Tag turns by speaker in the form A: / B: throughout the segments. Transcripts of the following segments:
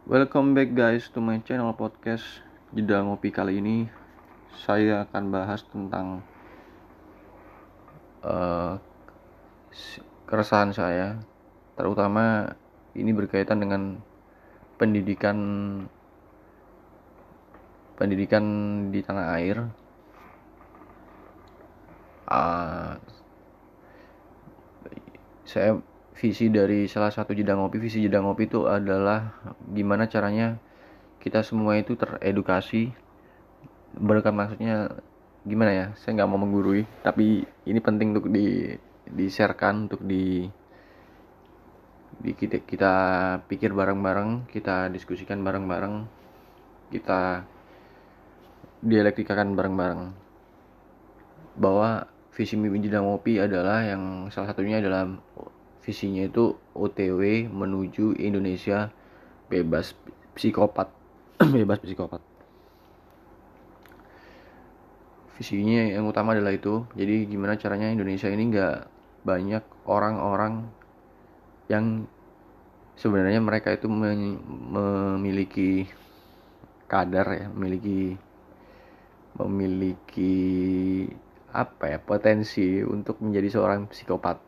A: Welcome back guys to my channel podcast Jeda Ngopi. Kali ini saya akan bahas tentang uh, keresahan saya. Terutama ini berkaitan dengan pendidikan di tanah air. Saya visi dari salah satu Jeda Ngopi, visi Jeda Ngopi itu adalah gimana caranya kita semua itu teredukasi. Berkan maksudnya gimana ya? Saya nggak mau menggurui, tapi ini penting untuk di-sharekan, untuk kita pikir bareng-bareng, kita diskusikan bareng-bareng, kita dialektikakan bareng-bareng. Bahwa visi mimpi Jeda Ngopi adalah yang salah satunya adalah visinya itu OTW menuju Indonesia bebas psikopat. Bebas psikopat. Visinya yang utama adalah itu. Jadi gimana caranya Indonesia ini nggak banyak orang-orang yang sebenarnya mereka itu memiliki kadar ya, memiliki apa ya, potensi untuk menjadi seorang psikopat.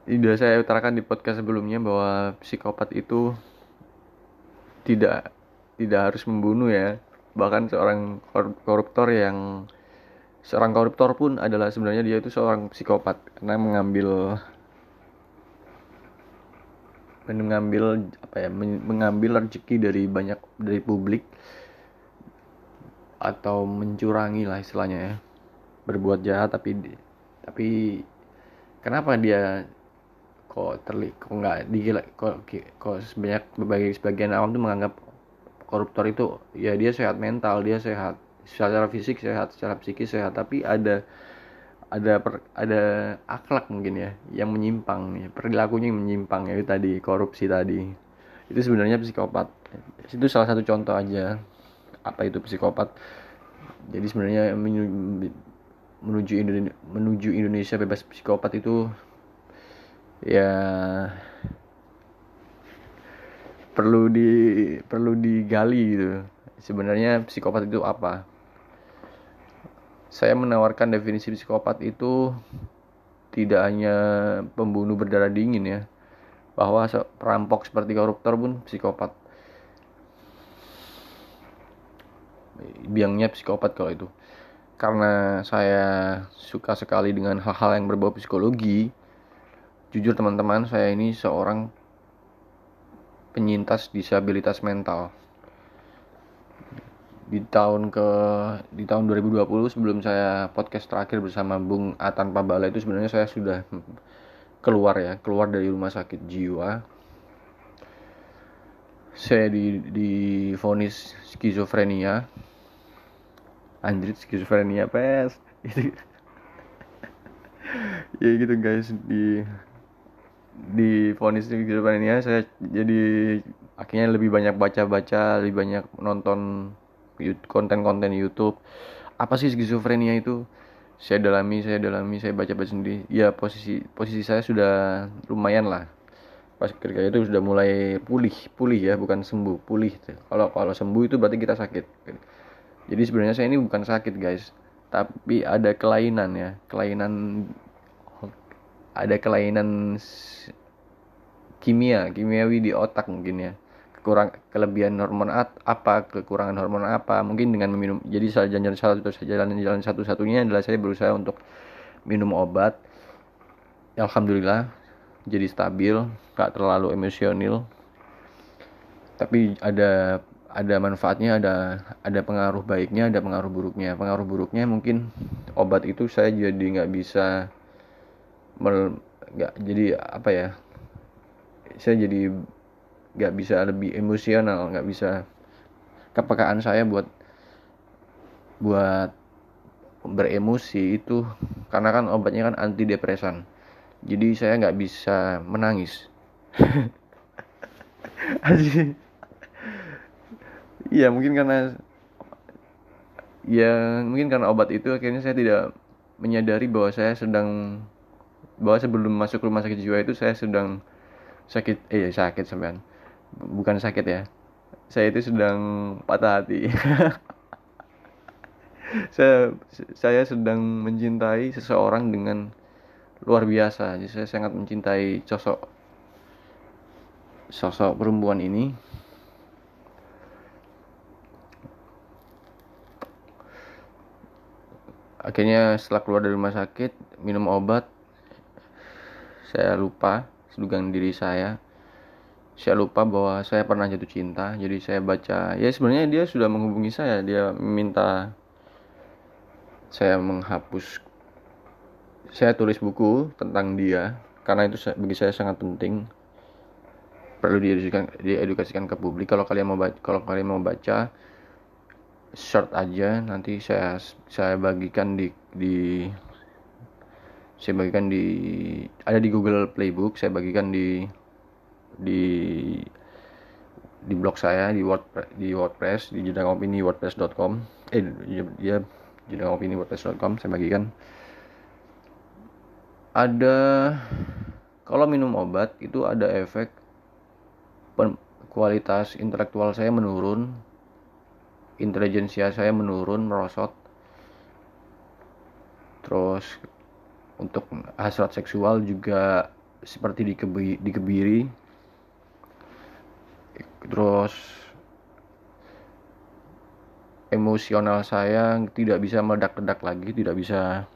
A: Sudah saya utarakan di podcast sebelumnya bahwa psikopat itu tidak harus membunuh ya. Bahkan seorang koruptor pun adalah sebenarnya dia itu seorang psikopat karena mengambil rezeki dari publik, atau mencurangi lah istilahnya ya, berbuat jahat. Tapi kenapa dia kok nggak digila, kok sebagian awam tuh menganggap koruptor itu ya dia sehat mental, dia sehat secara fisik, sehat secara psikis sehat, tapi ada akhlak mungkin ya yang menyimpang ya, perilakunya yang menyimpang ya, itu tadi korupsi tadi. Itu sebenarnya psikopat. Itu salah satu contoh aja apa itu psikopat. Jadi sebenarnya menuju Indonesia bebas psikopat itu ya perlu digali gitu. Sebenarnya psikopat itu apa? Saya menawarkan definisi psikopat itu tidak hanya pembunuh berdarah dingin ya, bahwa perampok seperti koruptor pun psikopat. Biangnya psikopat kalau itu. Karena saya suka sekali dengan hal-hal yang berbau psikologi. Jujur teman-teman, saya ini seorang penyintas disabilitas mental. Di tahun 2020, sebelum saya podcast terakhir bersama Bung Atan Pabala, itu sebenarnya saya sudah keluar dari rumah sakit jiwa. Saya divonis skizofrenia. Anjir, skizofrenia pes. Ya gitu guys, di vonis skizofrenia. Saya jadi akhirnya lebih banyak baca-baca, lebih banyak nonton konten-konten YouTube. Apa sih skizofrenia itu? Saya dalami, saya baca-baca sendiri. Ya posisi saya sudah lumayan lah. Pas ketika itu sudah mulai pulih ya, bukan sembuh, pulih. Kalau sembuh itu berarti kita sakit. Jadi sebenarnya saya ini bukan sakit guys, tapi ada kelainan kimiawi di otak mungkin ya. Kelebihan hormon apa, kekurangan hormon apa, mungkin dengan meminum. Jadi jalan satu-satunya adalah saya berusaha untuk minum obat. Alhamdulillah jadi stabil, gak terlalu emosional. Tapi ada manfaatnya, ada pengaruh baiknya, ada pengaruh buruknya. Pengaruh buruknya mungkin obat itu saya jadi nggak bisa, jadi apa ya, saya jadi nggak bisa lebih emosional, nggak bisa, kepekaan saya buat beremosi itu karena kan obatnya kan antidepresan, jadi saya nggak bisa menangis. Ya mungkin karena obat itu akhirnya saya tidak menyadari bahwa sebelum masuk rumah sakit jiwa itu saya sakit sampean, bukan sakit ya, saya itu sedang patah hati. saya saya sedang mencintai seseorang dengan luar biasa. Jadi saya sangat mencintai sosok perempuan ini. Akhirnya setelah keluar dari rumah sakit, minum obat, saya lupa sedugaan diri saya. Saya lupa bahwa saya pernah jatuh cinta. Jadi saya baca, ya sebenarnya dia sudah menghubungi saya, dia minta saya menghapus, saya tulis buku tentang dia karena itu bagi saya sangat penting, perlu diedukasikan ke publik. Kalau kalian mau baca short aja, nanti saya bagikan saya bagikan di ada di Google Playbook, saya bagikan di blog saya di WordPress di jedangopini.wordpress.com dia jedangopini.wordpress.com. Saya bagikan ada, kalau minum obat itu ada efek kualitas intelektual saya menurun, intelijensia saya menurun, merosot. Terus untuk hasrat seksual juga seperti dikebiri. Terus emosional saya tidak bisa meledak-ledak lagi, tidak bisa.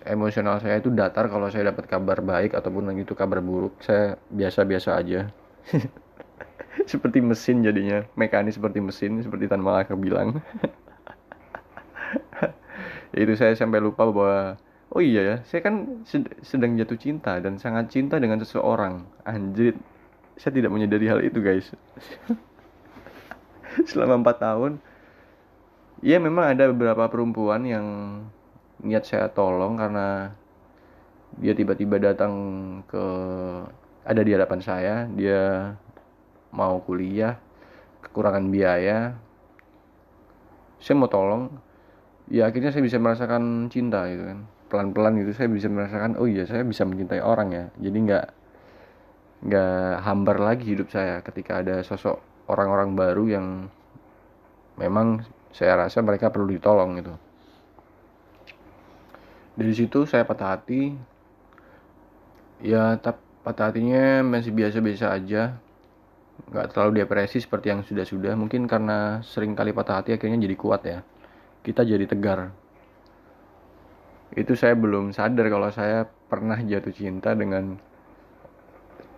A: Emosional saya itu datar kalau saya dapat kabar baik ataupun itu kabar buruk. Saya biasa-biasa aja. Seperti mesin jadinya, mekanis seperti mesin, seperti Tan Malaka bilang. Itu saya sampai lupa bahwa oh iya ya, saya kan sedang jatuh cinta dan sangat cinta dengan seseorang. Anjir, saya tidak menyadari hal itu, guys. Selama 4 tahun, ya memang ada beberapa perempuan yang niat saya tolong karena dia tiba-tiba datang ada di hadapan saya, dia mau kuliah, kekurangan biaya, saya mau tolong. Ya akhirnya saya bisa merasakan cinta gitu kan, pelan-pelan gitu saya bisa merasakan oh iya saya bisa mencintai orang ya. Jadi nggak hambar lagi hidup saya ketika ada sosok orang-orang baru yang memang saya rasa mereka perlu ditolong gitu. Dari situ saya patah hati. Ya patah hatinya masih biasa-biasa aja, nggak terlalu depresi seperti yang sudah-sudah. Mungkin karena sering kali patah hati akhirnya jadi kuat ya, kita jadi tegar. Itu saya belum sadar kalau saya pernah jatuh cinta dengan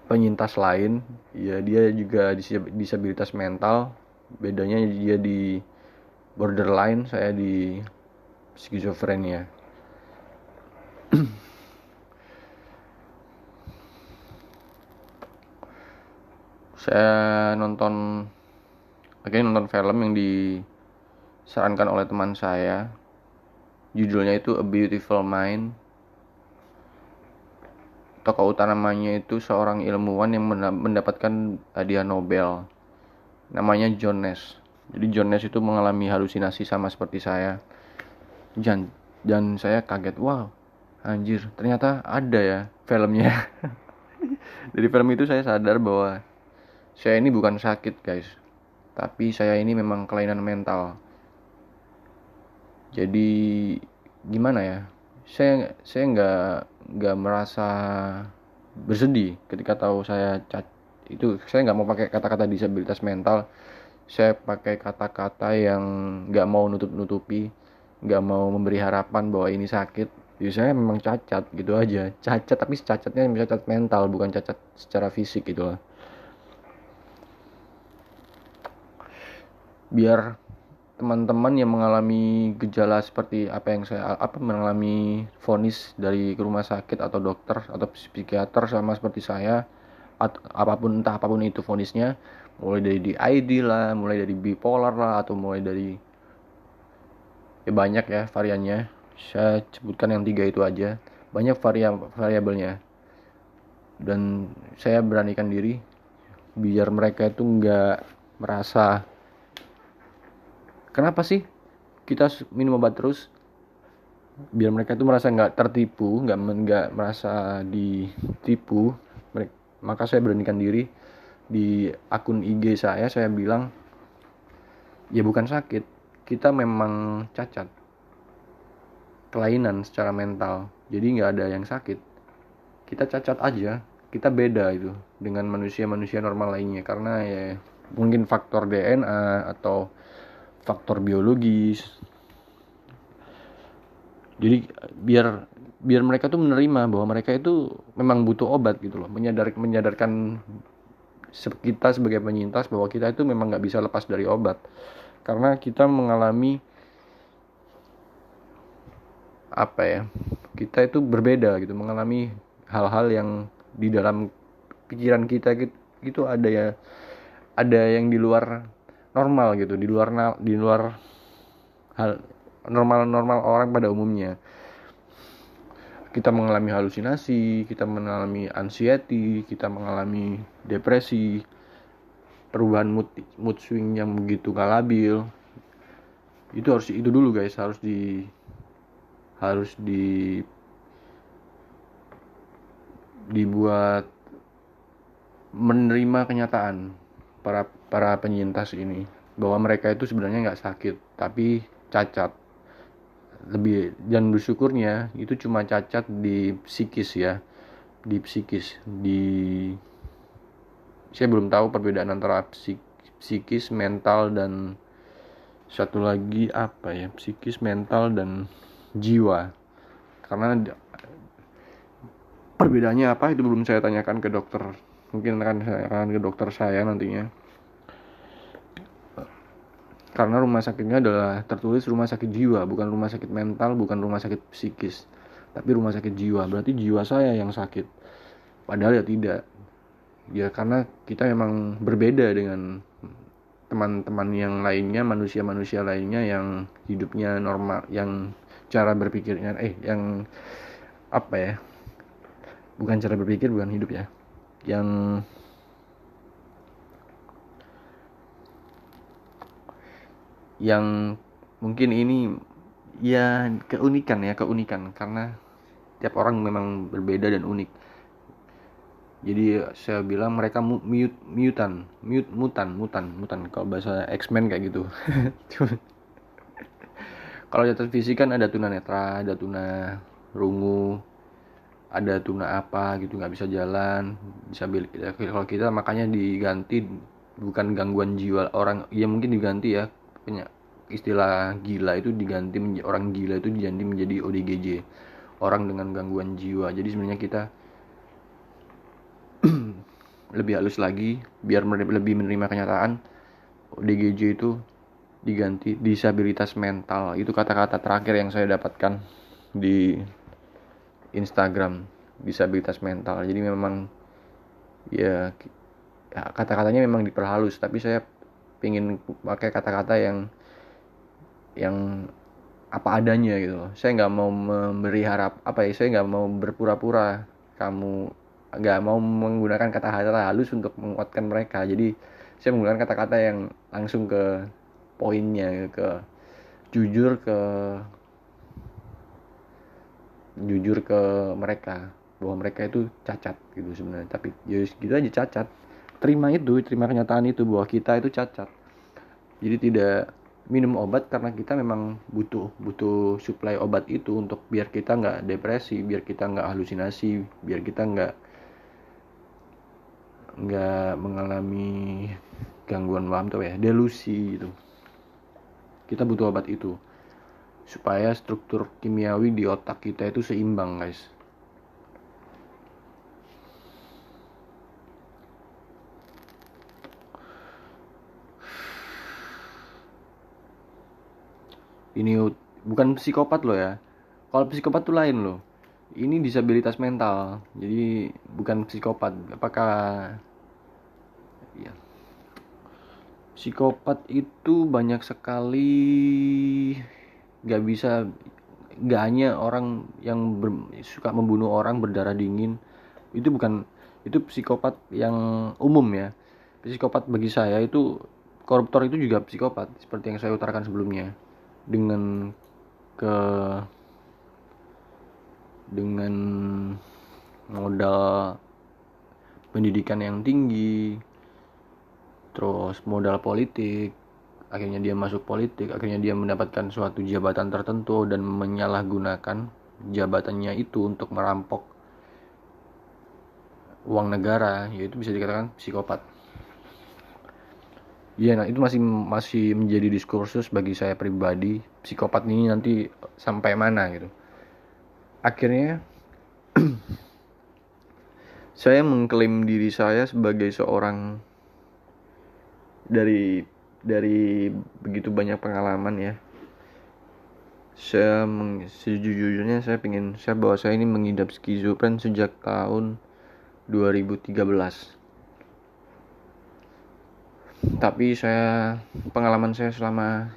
A: penyintas lain. Ya dia juga disabilitas mental, bedanya dia di borderline, saya di skizofrenia. Saya akhirnya nonton film yang disarankan oleh teman saya. Judulnya itu A Beautiful Mind. Tokoh utamanya itu seorang ilmuwan yang mendapatkan hadiah Nobel. Namanya John Nash. Jadi John Nash itu mengalami halusinasi sama seperti saya. Dan saya kaget, wow, anjir, ternyata ada ya filmnya. Dari film itu saya sadar bahwa saya ini bukan sakit, guys, tapi saya ini memang kelainan mental. Jadi gimana ya? Saya nggak merasa bersedih ketika tahu saya itu. Saya nggak mau pakai kata-kata disabilitas mental. Saya pakai kata-kata yang nggak mau nutupi, nggak mau memberi harapan bahwa ini sakit. Jadi saya memang cacat gitu aja. Cacat, tapi cacatnya cacat mental, bukan cacat secara fisik gitu lah. Biar teman-teman yang mengalami gejala seperti apa yang saya mengalami vonis dari rumah sakit atau dokter atau psikiater sama seperti saya, entah apapun itu vonisnya, mulai dari DID lah, mulai dari bipolar lah, atau mulai dari banyak ya variannya. Saya sebutkan yang 3 itu aja, banyak variabelnya. Dan saya beranikan diri biar mereka itu nggak merasa kenapa sih kita minum obat terus, biar mereka itu merasa nggak tertipu, nggak merasa ditipu. Maka saya beranikan diri di akun IG saya bilang, ya bukan sakit, kita memang cacat, kelainan secara mental, jadi nggak ada yang sakit, kita cacat aja, kita beda itu dengan manusia-manusia normal lainnya, karena ya mungkin faktor DNA atau faktor biologis. Jadi biar mereka tuh menerima bahwa mereka itu memang butuh obat gitu loh, menyadarkan kita sebagai penyintas bahwa kita itu memang nggak bisa lepas dari obat, karena kita mengalami apa ya, kita itu berbeda gitu, mengalami hal-hal yang di dalam pikiran kita gitu ada yang di luar normal gitu, di luar hal normal orang pada umumnya. Kita mengalami halusinasi, kita mengalami anxiety, kita mengalami depresi, perubahan mood swing yang begitu gak labil. Itu dulu guys, harus dibuat menerima kenyataan para penyintas ini bahwa mereka itu sebenarnya nggak sakit tapi cacat. Lebih, dan bersyukurnya itu cuma cacat di psikis ya, di psikis. Saya belum tahu perbedaan antara psikis, mental, dan satu lagi apa ya, psikis, mental, dan jiwa. Karena perbedaannya apa itu belum saya tanyakan ke dokter, mungkin akan ke dokter saya nantinya, karena rumah sakitnya adalah tertulis rumah sakit jiwa, bukan rumah sakit mental, bukan rumah sakit psikis, tapi rumah sakit jiwa. Berarti jiwa saya yang sakit, padahal ya tidak ya, karena kita memang berbeda dengan teman-teman yang lainnya, manusia-manusia lainnya yang hidupnya normal, yang cara berpikirnya yang apa ya, bukan cara berpikir, bukan hidup ya, yang mungkin ini ya keunikan karena tiap orang memang berbeda dan unik. Jadi saya bilang mereka mutan kalau bahasa X-Men kayak gitu. Kalau cacat fisik kan ada tunanetra, ada tuna rungu, ada tuna apa gitu, nggak bisa jalan, disabilitas. Kalau kita makanya diganti bukan gangguan jiwa orang, ya mungkin diganti ya, istilah gila itu diganti, orang gila itu diganti menjadi ODGJ, orang dengan gangguan jiwa. Jadi sebenarnya kita lebih halus lagi biar lebih menerima kenyataan, ODGJ itu diganti disabilitas mental. Itu kata-kata terakhir yang saya dapatkan di Instagram, disabilitas mental. Jadi memang ya kata-katanya memang diperhalus, tapi saya pengen pakai kata-kata yang apa adanya gitu loh. Saya nggak mau memberi saya nggak mau berpura-pura, kamu nggak mau menggunakan kata-kata halus untuk menguatkan mereka. Jadi saya menggunakan kata-kata yang langsung ke poinnya, jujur ke mereka bahwa mereka itu cacat gitu sebenarnya. Tapi ya gitu aja, cacat. Terima kenyataan itu bahwa kita itu cacat. Jadi tidak minum obat karena kita memang butuh suplai obat itu untuk biar kita nggak depresi, biar kita nggak halusinasi, biar kita nggak mengalami gangguan paham tuh ya, delusi gitu. Kita butuh obat itu supaya struktur kimiawi di otak kita itu seimbang guys. Ini bukan psikopat loh ya. Kalau psikopat tuh lain loh. Ini disabilitas mental. Jadi bukan psikopat. Apakah ya, psikopat itu banyak sekali, gak hanya orang yang suka membunuh orang berdarah dingin. Itu psikopat yang umum ya. Psikopat bagi saya itu, koruptor itu juga psikopat, seperti yang saya utarakan sebelumnya. Dengan dengan modal pendidikan yang tinggi, terus modal politik, akhirnya dia masuk politik, akhirnya dia mendapatkan suatu jabatan tertentu dan menyalahgunakan jabatannya itu untuk merampok uang negara, yaitu bisa dikatakan psikopat. Iya, nah itu masih menjadi diskursus bagi saya pribadi, psikopat ini nanti sampai mana gitu. Akhirnya saya mengklaim diri saya sebagai seorang dari begitu banyak pengalaman ya. Sejujurnya saya bahwa saya ini mengidap skizofren sejak tahun 2013. Tapi pengalaman saya selama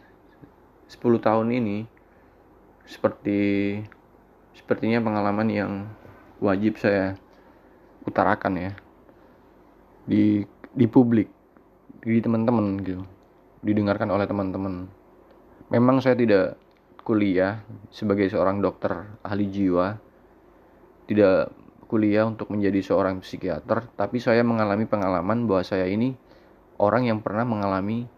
A: 10 tahun ini sepertinya pengalaman yang wajib saya utarakan ya di publik, di teman-teman gitu, didengarkan oleh teman-teman. Memang saya tidak kuliah sebagai seorang dokter ahli jiwa, tidak kuliah untuk menjadi seorang psikiater, tapi saya mengalami pengalaman bahwa saya ini orang yang pernah mengalami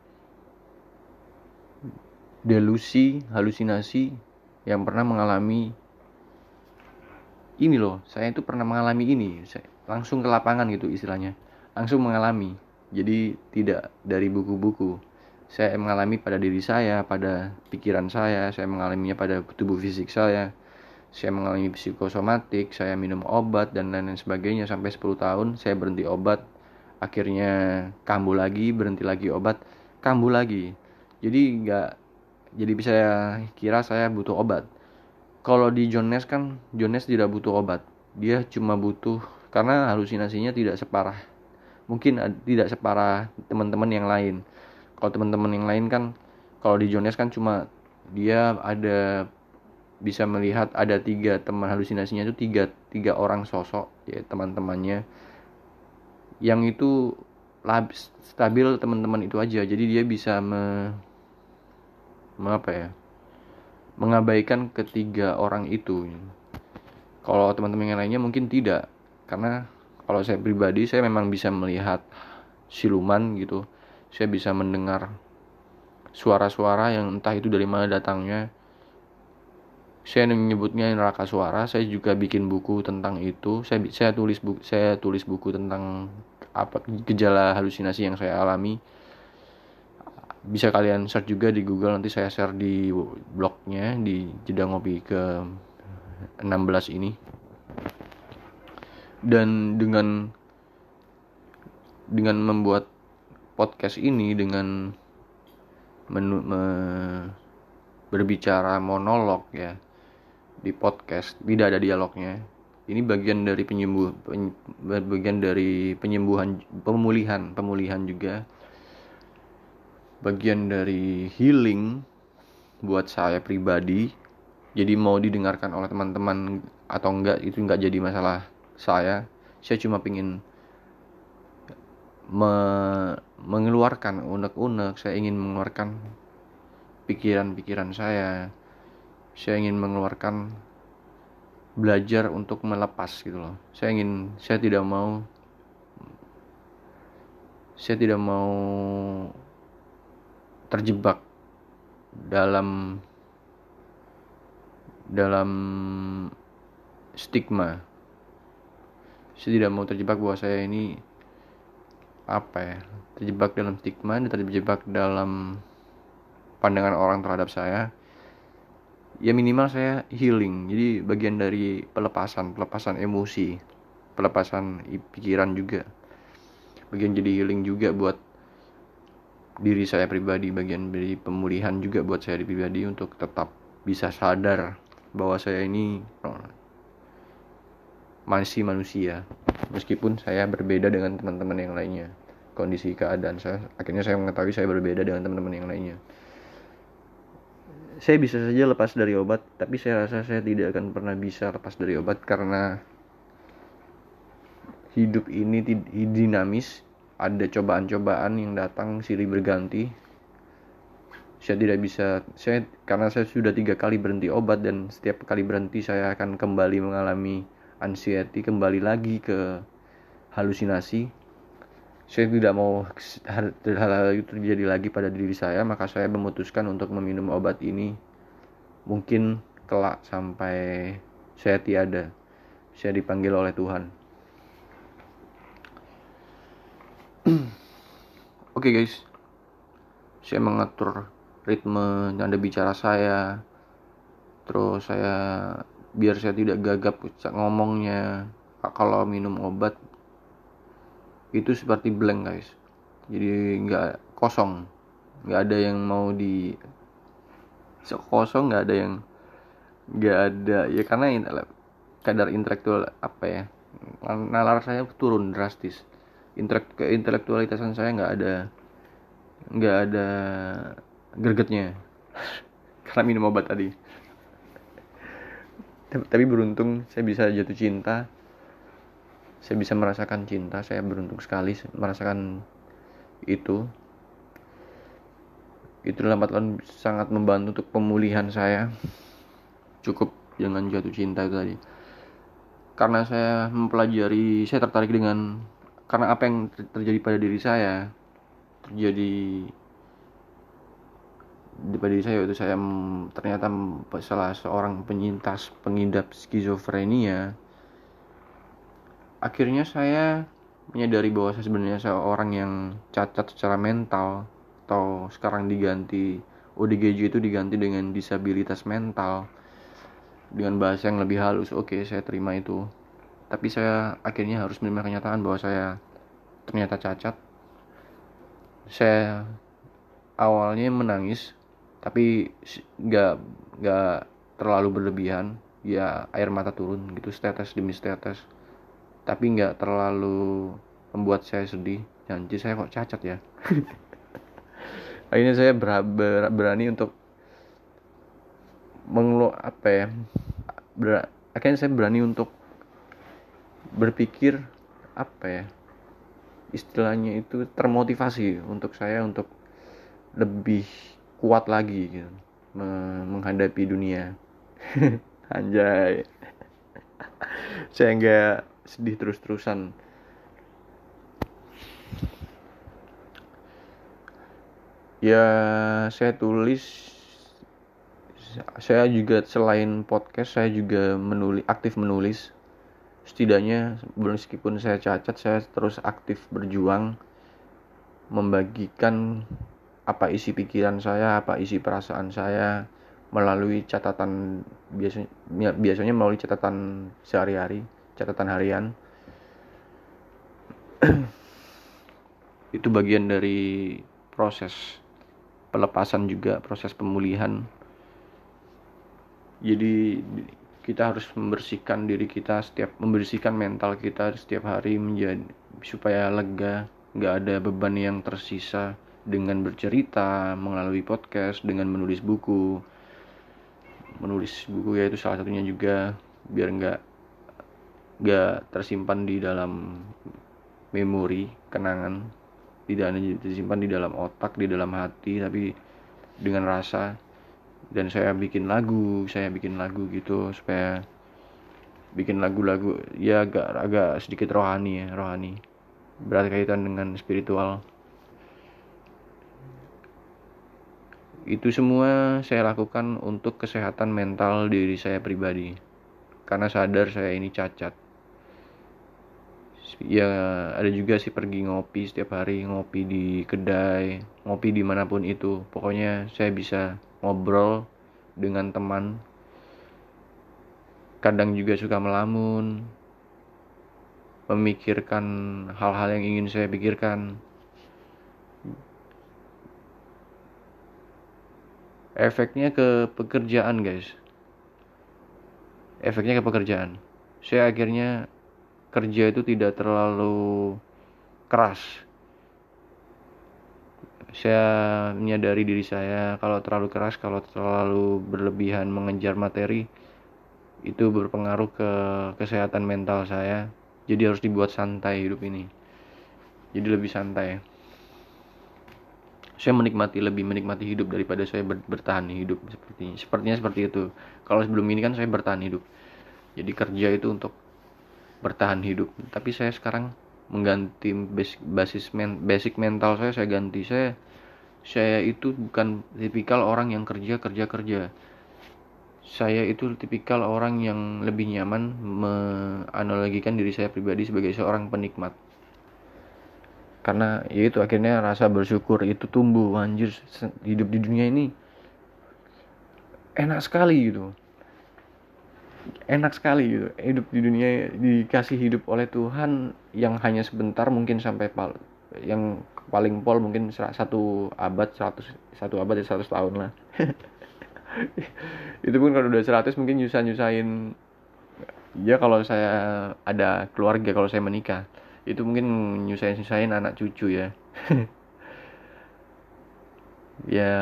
A: delusi, halusinasi, yang pernah mengalami ini loh, saya itu pernah mengalami ini, saya langsung ke lapangan gitu istilahnya, langsung mengalami. Jadi tidak dari buku-buku, saya mengalami pada diri saya, pada pikiran saya mengalaminya pada tubuh fisik saya mengalami psikosomatik, saya minum obat dan lain-lain sebagainya sampai 10 tahun saya berhenti obat, akhirnya kambuh lagi, berhenti lagi obat, kambuh lagi. Jadi bisa kira saya butuh obat. Kalau di John Nash tidak butuh obat. Dia cuma butuh, karena halusinasinya tidak separah, mungkin tidak separah teman-teman yang lain. Kalau teman-teman yang lain kan, kalau di John Nash kan cuma dia bisa melihat ada 3 teman halusinasinya itu tiga orang sosok ya, teman-temannya yang itu stabil, teman-teman itu aja. Jadi dia bisa mengabaikan ketiga orang itu. Kalau teman-teman yang lainnya mungkin tidak, karena kalau saya pribadi, saya memang bisa melihat siluman gitu, saya bisa mendengar suara-suara yang entah itu dari mana datangnya. Saya menyebutnya neraka suara. Saya juga bikin buku tentang itu. Saya tulis buku tentang apa gejala halusinasi yang saya alami. Bisa kalian search juga di Google, nanti saya share di blognya di Jeda Ngopi ke 16 ini. Dan dengan membuat podcast ini, dengan berbicara monolog ya di podcast, tidak ada dialognya. Ini bagian dari pemulihan juga, bagian dari healing buat saya pribadi. Jadi mau didengarkan oleh teman-teman atau enggak, itu enggak jadi masalah saya cuma pingin mengeluarkan unek-unek, saya ingin mengeluarkan pikiran-pikiran saya ingin mengeluarkan, belajar untuk melepas gitu loh. Saya tidak mau terjebak dalam stigma. Saya tidak mau terjebak bahwa saya ini terjebak dalam stigma, terjebak dalam pandangan orang terhadap saya. Ya minimal saya healing. Jadi bagian dari pelepasan emosi, pelepasan pikiran juga, bagian jadi healing juga buat diri saya pribadi, bagian dari pemulihan juga buat saya pribadi untuk tetap bisa sadar bahwa saya ini masih manusia, meskipun saya berbeda dengan teman-teman yang lainnya. Kondisi keadaan akhirnya saya mengetahui saya berbeda dengan teman-teman yang lainnya. Saya bisa saja lepas dari obat, tapi saya rasa saya tidak akan pernah bisa lepas dari obat, karena hidup ini dinamis, ada cobaan-cobaan yang datang silih berganti. Karena saya sudah 3 kali berhenti obat, dan setiap kali berhenti saya akan kembali mengalami anxiety, kembali lagi ke halusinasi. Saya tidak mau hal-hal itu terjadi lagi pada diri saya, maka saya memutuskan untuk meminum obat ini mungkin kelak sampai saya tiada, saya dipanggil oleh Tuhan. Oke guys, saya mengatur ritme nada bicara saya, terus biar saya tidak gagap ngomongnya. Kalau minum obat itu seperti blank guys, jadi nggak kosong, nggak ada yang mau di kosong, nggak ada ya, karena kadar intelektual nalar saya turun drastis, intelektualitasan saya nggak ada gregetnya karena minum obat tadi. Tapi beruntung saya bisa jatuh cinta, saya bisa merasakan cinta, saya beruntung sekali merasakan itu dalam artian sangat membantu untuk pemulihan saya. Cukup dengan jatuh cinta itu tadi, karena saya tertarik karena apa yang terjadi pada diri saya, yaitu saya ternyata salah seorang pengidap skizofrenia. Akhirnya saya menyadari bahwa saya sebenarnya seorang yang cacat secara mental, atau sekarang ODGJ itu diganti dengan disabilitas mental dengan bahasa yang lebih halus. Oke, saya terima itu. Tapi saya akhirnya harus menerima kenyataan bahwa saya ternyata cacat. Saya awalnya menangis, tapi nggak terlalu berlebihan, ya air mata turun gitu, setetes demi setetes, tapi nggak terlalu membuat saya sedih. Janji saya kok cacat ya. Akhirnya saya berani untuk akhirnya saya berani untuk berpikir istilahnya itu termotivasi untuk saya untuk lebih kuat lagi gitu, menghadapi dunia. Anjay. Saya nggak sedih terus-terusan. Ya, saya juga selain podcast, saya juga aktif menulis. Setidaknya meskipun saya cacat, saya terus aktif berjuang membagikan apa isi pikiran saya, apa isi perasaan saya melalui catatan, biasanya melalui catatan sehari-hari, catatan harian. Itu bagian dari proses pelepasan juga, proses pemulihan. Jadi kita harus membersihkan diri kita, membersihkan mental kita setiap hari supaya lega, nggak ada beban yang tersisa dengan bercerita melalui podcast, dengan menulis buku yaitu salah satunya juga, biar nggak tersimpan di dalam memori, kenangan, tidak hanya tersimpan di dalam otak, di dalam hati, tapi dengan rasa. Dan saya bikin lagu gitu, supaya bikin lagu-lagu ya agak sedikit rohani, berkaitan dengan spiritual. Itu semua saya lakukan untuk kesehatan mental diri saya pribadi, karena sadar saya ini cacat. Ya ada juga sih pergi ngopi setiap hari, ngopi di kedai, ngopi dimanapun itu, pokoknya saya bisa ngobrol dengan teman. Kadang juga suka melamun, memikirkan hal-hal yang ingin saya pikirkan. Efeknya ke pekerjaan guys, saya akhirnya kerja itu tidak terlalu keras. Saya menyadari diri saya, kalau terlalu keras, kalau terlalu berlebihan mengejar materi, itu berpengaruh ke kesehatan mental saya. Jadi harus dibuat santai hidup ini, jadi lebih santai. Saya lebih menikmati hidup daripada saya bertahan hidup, sepertinya seperti itu. Kalau sebelum ini kan saya bertahan hidup, jadi kerja itu untuk bertahan hidup. Tapi saya sekarang mengganti basic mental saya ganti. Saya itu bukan tipikal orang yang kerja kerja kerja. Saya itu tipikal orang yang lebih nyaman menganalogikan diri saya pribadi sebagai seorang penikmat. Karena ya itu akhirnya rasa bersyukur itu tumbuh. Anjir, hidup di dunia ini enak sekali gitu. Hidup di dunia, dikasih hidup oleh Tuhan yang hanya sebentar, mungkin sampai yang paling pol mungkin 100 tahun lah. Itu pun kalau udah 100 mungkin nyusahin. Ya kalau saya ada keluarga, kalau saya menikah, itu mungkin nyusahin anak cucu ya. Ya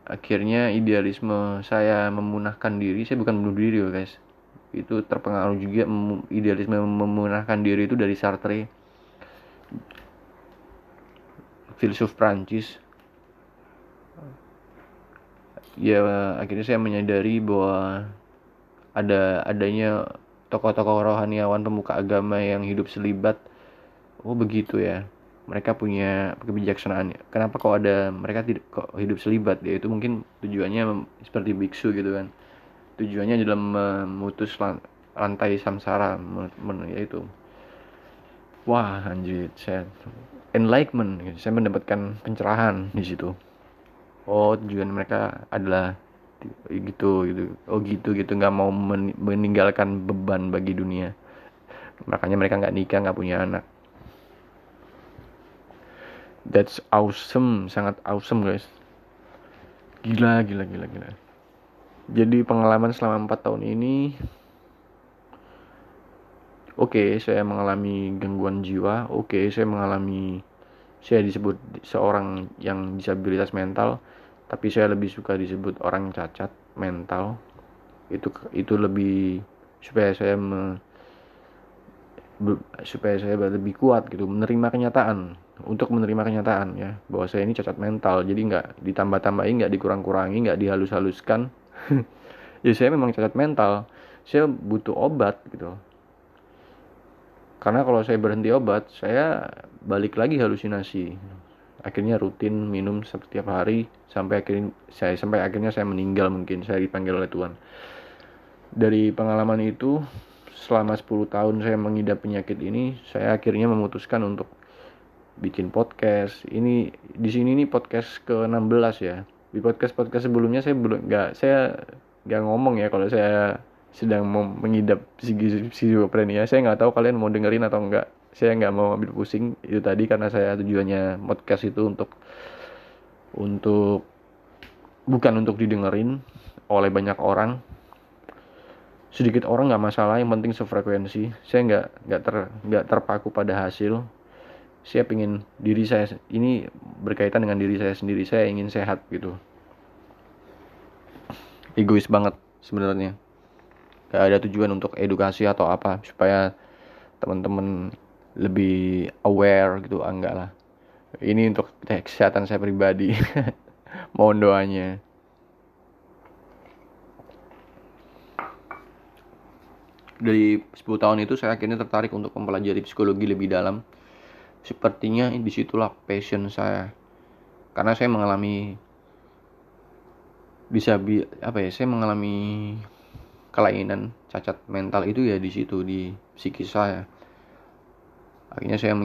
A: akhirnya idealisme saya memunahkan diri. Saya bukan bunuh diri loh guys, itu terpengaruh juga. Idealisme memunahkan diri itu dari Sartre, filsuf Prancis. Ya akhirnya saya menyadari bahwa adanya tokoh-tokoh rohaniawan pemuka agama yang hidup selibat. Oh begitu ya, mereka punya kebijaksanaan. Kenapa kok mereka tidak kok hidup selibat? Ya itu mungkin tujuannya seperti biksu gitu kan, tujuannya dalam memutus rantai samsara, yaitu wah anjir, saya enlightenment, saya mendapatkan pencerahan di situ. Oh tujuan mereka adalah gitu. Oh gitu, nggak mau meninggalkan beban bagi dunia, makanya mereka nggak nikah, nggak punya anak. That's awesome, sangat awesome guys. Gila. Jadi pengalaman selama 4 tahun ini, oke, saya mengalami gangguan jiwa. Saya disebut seorang yang disabilitas mental, tapi saya lebih suka disebut orang cacat mental. Itu lebih supaya saya lebih kuat gitu, menerima kenyataan ya, bahwa saya ini cacat mental. Jadi nggak ditambah-tambahin, nggak dikurang-kurangi, nggak dihalus-haluskan. Ya saya memang cacat mental, saya butuh obat gitu. Karena kalau saya berhenti obat, saya balik lagi halusinasi. Akhirnya rutin minum setiap hari sampai akhirnya saya meninggal, mungkin saya dipanggil oleh Tuhan. Dari pengalaman itu, selama 10 tahun saya mengidap penyakit ini, saya akhirnya memutuskan untuk bikin podcast. Ini di sini nih podcast ke-16 ya. Di podcast sebelumnya saya nggak ngomong ya kalau saya sedang mengidap skizofrenia. Saya nggak tahu kalian mau dengerin atau enggak. Saya nggak mau ambil pusing itu tadi, karena saya tujuannya podcast itu untuk bukan untuk didengerin oleh banyak orang. Sedikit orang nggak masalah, yang penting sefrekuensi. Saya nggak terpaku pada hasil. Saya pingin diri saya ini berkaitan dengan diri saya sendiri. Saya ingin sehat gitu. Egois banget sebenarnya. Gak ada tujuan untuk edukasi atau apa supaya teman-teman lebih aware gitu, enggak lah. Ini untuk kesehatan saya pribadi. Mohon doanya. Dari 10 tahun itu saya akhirnya tertarik untuk mempelajari psikologi lebih dalam. Sepertinya disitulah passion saya. Karena saya mengalami saya mengalami kelainan cacat mental itu ya di situ, di psikis saya. Akhirnya saya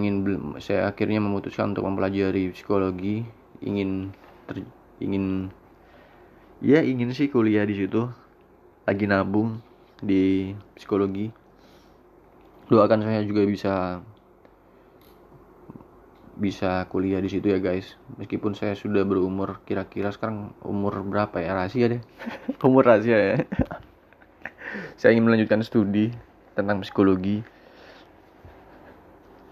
A: akhirnya memutuskan untuk mempelajari psikologi, ingin sih kuliah di situ. Lagi nabung di psikologi. Doakan saya juga bisa kuliah di situ ya guys. Meskipun saya sudah berumur, kira-kira sekarang umur berapa ya, rahasia deh. Umur rahasia ya. Saya ingin melanjutkan studi tentang psikologi.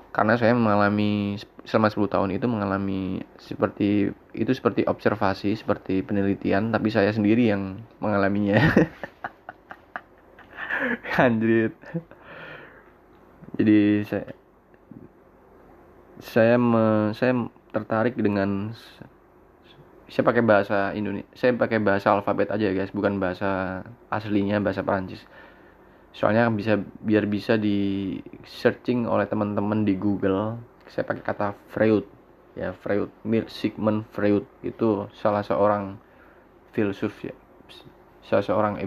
A: Karena saya mengalami selama 10 tahun itu seperti observasi, seperti penelitian, tapi saya sendiri yang mengalaminya. Anjir. Jadi saya tertarik dengan saya pakai bahasa Indonesia, saya pakai bahasa alfabet aja guys, bukan bahasa aslinya bahasa Perancis. Soalnya biar bisa di searching oleh teman-teman di Google. Saya pakai kata Freud ya, Sigmund Freud itu salah seorang filsuf ya,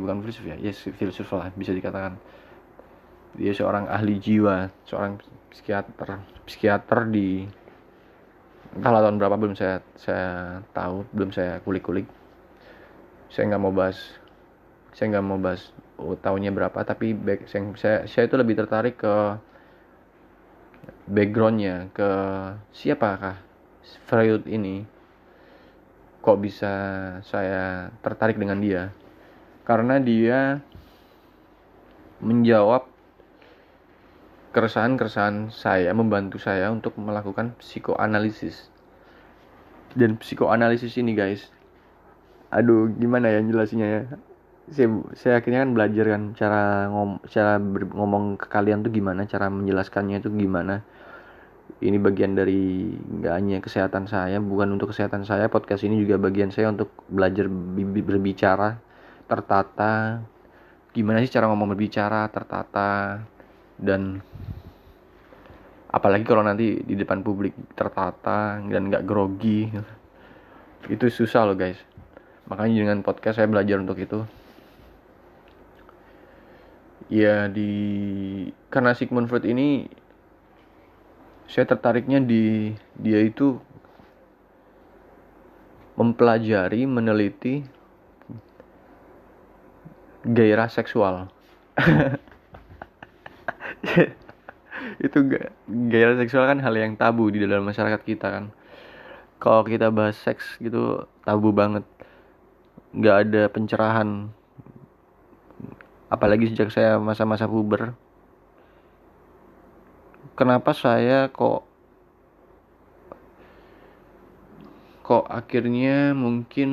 A: bukan filsuf ya, yes filsuf lah bisa dikatakan. Dia seorang ahli jiwa, seorang psikiater di entahlah tahun berapa, belum saya tahu, belum saya kulik-kulik. Saya nggak mau bahas tahunnya berapa, tapi saya itu lebih tertarik ke backgroundnya, ke siapakah Freud ini, kok bisa saya tertarik dengan dia, karena dia menjawab keresahan saya, membantu saya untuk melakukan psikoanalisis. Dan psikoanalisis ini guys, aduh gimana ya jelasinnya ya, saya akhirnya kan belajar kan cara ngomong ke kalian tuh gimana, cara menjelaskannya itu gimana. Ini bagian dari nggak hanya kesehatan saya, bukan untuk kesehatan saya, podcast ini juga bagian saya untuk belajar berbicara tertata, gimana sih cara ngomong berbicara tertata, dan apalagi kalau nanti di depan publik tertata dan nggak grogi, itu susah loh guys. Makanya dengan podcast saya belajar untuk itu. Ya karena Sigmund Freud ini saya tertariknya di dia itu mempelajari, meneliti gairah seksual. Itu gairah seksual kan hal yang tabu di dalam masyarakat kita kan. Kalau kita bahas seks gitu tabu banget, nggak ada pencerahan. Apalagi sejak saya masa-masa puber. Kenapa saya kok akhirnya mungkin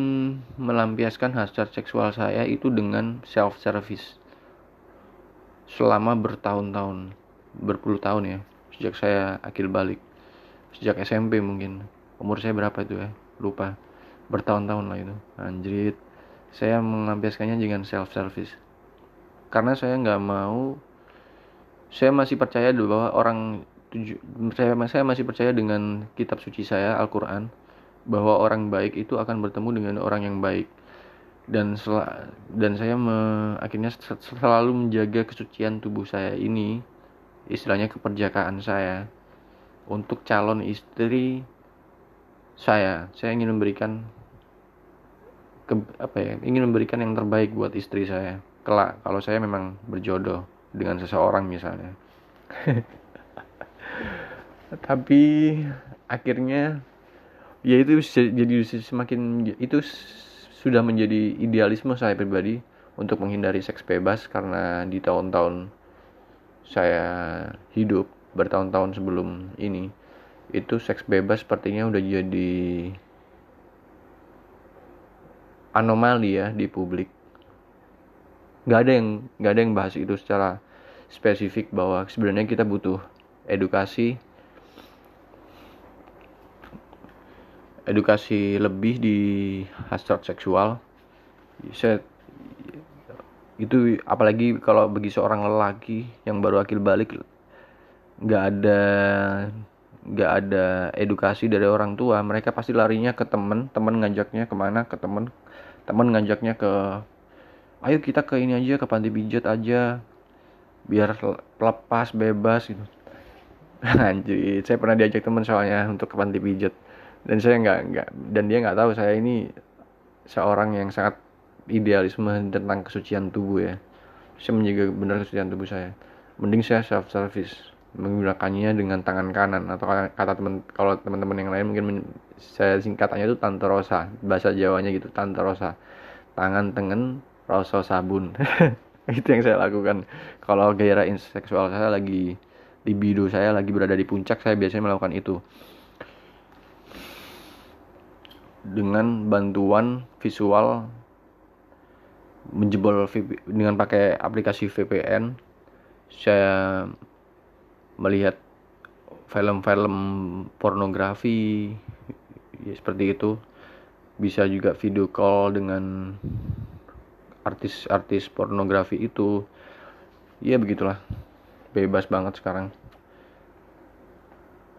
A: melampiaskan hasrat seksual saya itu dengan self service selama bertahun-tahun, berpuluh tahun ya, sejak saya akil balik, sejak SMP mungkin. Umur saya berapa itu ya, lupa, bertahun-tahun lah itu, anjrit. Saya melampiaskannya dengan self service karena saya nggak mau, saya masih percaya dulu bahwa saya masih percaya dengan kitab suci saya, Al-Quran, bahwa orang baik itu akan bertemu dengan orang yang baik. Dan saya akhirnya selalu menjaga kesucian tubuh saya ini, istilahnya keperjakaan saya, untuk calon istri saya ingin memberikan ingin memberikan yang terbaik buat istri saya kelak kalau saya memang berjodoh dengan seseorang misalnya. Tapi akhirnya ya itu jadi semakin, itu sudah menjadi idealisme saya pribadi untuk menghindari seks bebas, karena di tahun-tahun saya hidup, bertahun-tahun sebelum ini, itu seks bebas sepertinya udah jadi anomali ya di publik. Nggak ada yang bahas itu secara spesifik, bahwa sebenarnya kita butuh edukasi lebih di hasrat seksual. Itu apalagi kalau bagi seorang lelaki yang baru akil balik, nggak ada edukasi dari orang tua, mereka pasti larinya ke temen ngajaknya kemana, ke temen ngajaknya ke, ayo kita ke ini aja, ke panti pijat aja biar lepas bebas gitu. Anjir, saya pernah diajak teman soalnya untuk ke panti pijat, dan saya nggak dan dia nggak tahu saya ini seorang yang sangat idealisme tentang kesucian tubuh ya. Saya menjaga benar kesucian tubuh saya. Mending saya self service, menggunakannya dengan tangan kanan, atau kata kalau teman-teman yang lain mungkin saya singkatannya itu Tante Rosa, bahasa Jawanya gitu, Tante Rosa, tangan tengen rasa sabun. Itu yang saya lakukan kalau gairah seksual saya lagi, libido saya lagi berada di puncak. Saya biasanya melakukan itu dengan bantuan visual, menjebol dengan pakai aplikasi VPN. Saya melihat film-film pornografi ya, seperti itu, bisa juga video call dengan artis-artis pornografi itu. Ya begitulah, bebas banget sekarang.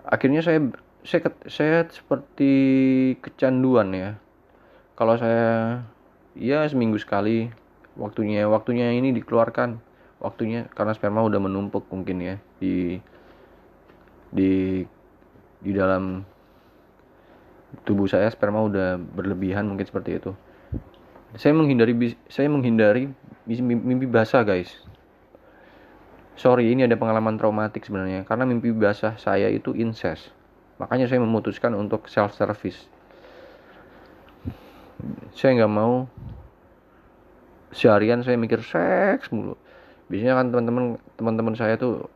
A: Akhirnya saya seperti kecanduan ya. Kalau saya ya seminggu sekali waktunya ini dikeluarkan, waktunya karena sperma udah menumpuk mungkin ya di di dalam tubuh saya, sperma udah berlebihan mungkin seperti itu. Saya menghindari mimpi basah guys. Sorry, ini ada pengalaman traumatik sebenarnya, karena mimpi basah saya itu incest. Makanya saya memutuskan untuk self service. Saya nggak mau seharian saya mikir seks mulu. Biasanya kan teman-teman saya tuh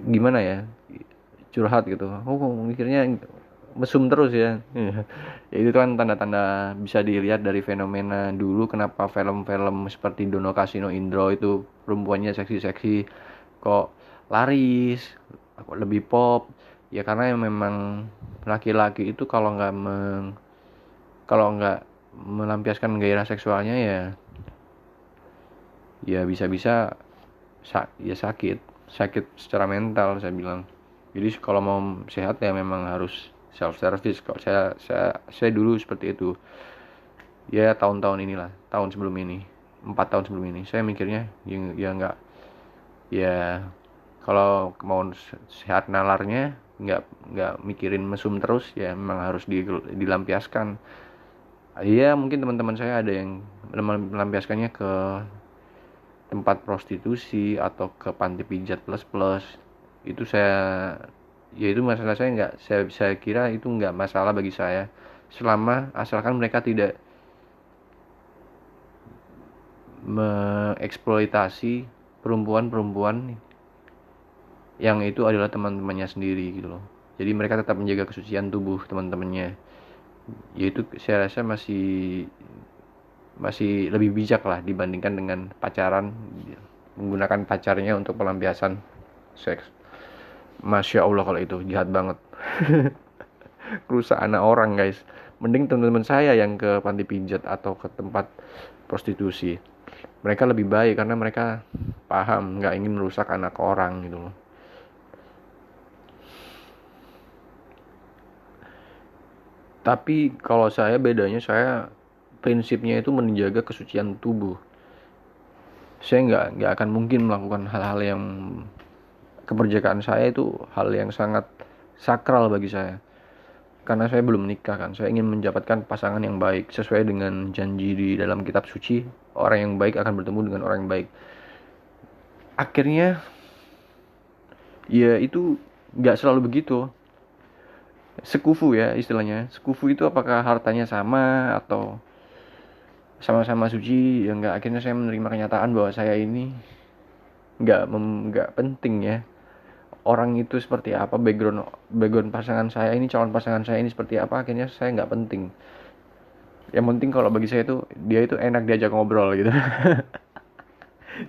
A: gimana ya, curhat gitu. Mikirnya mesum terus ya. Ya itu kan tanda-tanda bisa dilihat dari fenomena dulu kenapa film-film seperti Dono Kasino Indro itu perempuannya seksi-seksi kok laris, kok lebih pop. Ya karena memang laki-laki itu kalau nggak melampiaskan gairah seksualnya ya bisa-bisa ya sakit secara mental saya bilang. Jadi kalau mau sehat ya memang harus self service. Kok saya dulu seperti itu ya, tahun-tahun inilah, tahun sebelum ini, 4 tahun sebelum ini saya mikirnya ya nggak, ya kalau mau sehat nalarnya nggak mikirin mesum terus, ya memang harus dilampiaskan. Iya mungkin teman-teman saya ada yang melampiaskannya ke tempat prostitusi atau ke panti pijat plus itu ya itu masalah saya, nggak saya kira itu nggak masalah bagi saya selama asalkan mereka tidak mengeksploitasi perempuan yang itu adalah teman-temannya sendiri gitu loh. Jadi mereka tetap menjaga kesucian tubuh teman-temannya. Yaitu saya rasa masih lebih bijak lah dibandingkan dengan pacaran, menggunakan pacarnya untuk pelampiasan seks. Masya Allah kalau itu jahat banget. Rusak anak orang guys. Mending teman-teman saya yang ke panti pijat atau ke tempat prostitusi. Mereka lebih baik karena mereka paham nggak ingin merusak anak orang gitu loh. Tapi kalau saya bedanya, saya prinsipnya itu menjaga kesucian tubuh. Saya nggak akan mungkin melakukan hal-hal yang keperjakaan saya itu hal yang sangat sakral bagi saya. Karena saya belum menikah kan, saya ingin mendapatkan pasangan yang baik sesuai dengan janji di dalam kitab suci. Orang yang baik akan bertemu dengan orang yang baik. Akhirnya ya itu nggak selalu begitu. Sekufu ya istilahnya. Sekufu itu apakah hartanya sama atau sama-sama suci? Ya enggak. Akhirnya saya menerima kenyataan bahwa saya ini nggak penting ya orang itu seperti apa, background pasangan saya ini, calon pasangan saya ini seperti apa. Akhirnya saya nggak penting. Yang penting kalau bagi saya itu dia itu enak diajak ngobrol gitu.